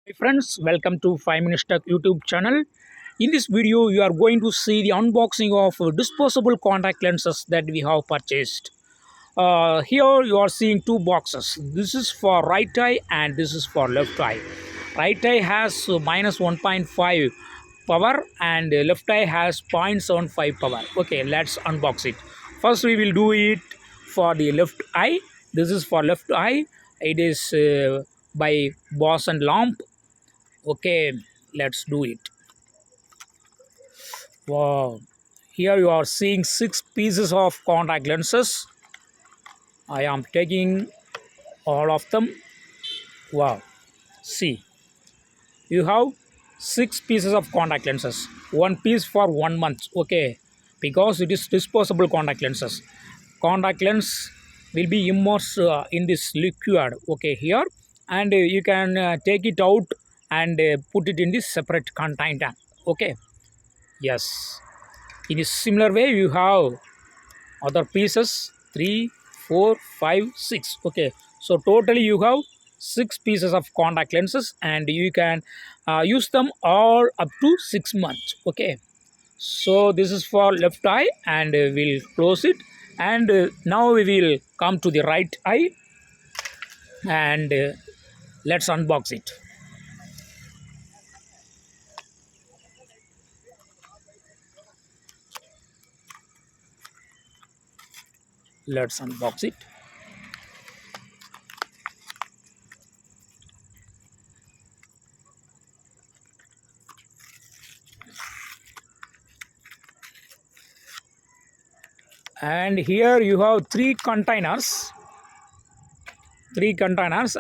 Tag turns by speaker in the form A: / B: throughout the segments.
A: Hi friends, welcome to 5 Minutes Tech YouTube channel. In this video, you are going to see the unboxing of disposable contact lenses that we have purchased. Here you are seeing two boxes. This is for right eye and this is for left eye. Right eye has minus 1.5 power and left eye has 0.75 power. Okay, let's unbox it. First we will do it for the left eye. This is for left eye. It is by Boss and Lamp. Okay, let's do it. Wow, here you are seeing 6 pieces of contact lenses. I am taking all of them. Wow, see, you have 6 pieces of contact lenses, one piece for 1 month. Okay, because it is disposable contact lenses. Contact lens will be immersed in this liquid. Okay, here, and you can take it out and put it in this separate container. Okay, yes. In a similar way, you have other pieces 3, 4, 5, 6. Okay, so totally you have 6 pieces of contact lenses, and you can use them all up to 6 months. Okay, so this is for left eye, and we'll close it. And now we will come to the right eye, and let's unbox it. Let's unbox it. And here you have three containers,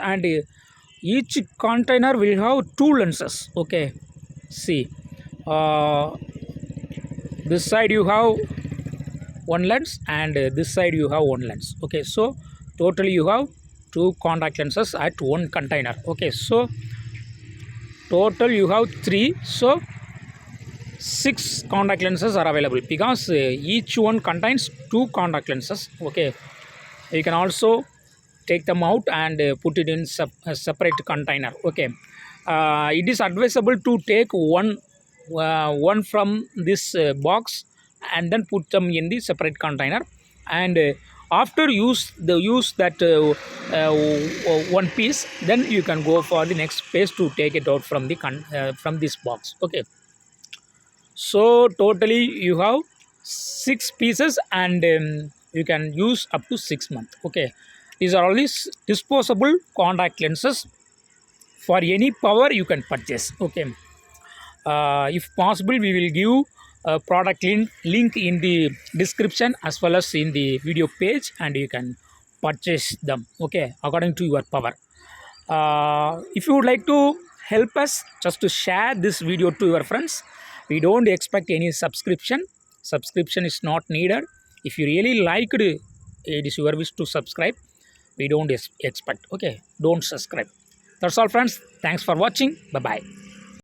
A: and each container will have 2 lenses. Okay, see, uh, this side you have one lens, and this side you have one lens. Okay, so totally you have 2 contact lenses at one container. Okay, so total you have 3, so 6 contact lenses are available because each one contains 2 contact lenses. Okay, you can also take them out and put it in a separate container. Okay, it is advisable to take one from this box and then put them in the separate container, and after use that one piece, then you can go for the next phase to take it out from the from this box. Okay, so totally you have 6 pieces, and you can use up to 6 months. Okay, these are all these disposable contact lenses. For any power you can purchase. Okay, if possible we will give a product link in the description as well as in the video page, and you can purchase them. Okay, according to your power. If you would like to help us, just to share this video to your friends. We don't expect any subscription is not needed. If you really liked it, it is your wish to subscribe. We don't expect. Okay, don't subscribe. That's all friends, thanks for watching. Bye bye.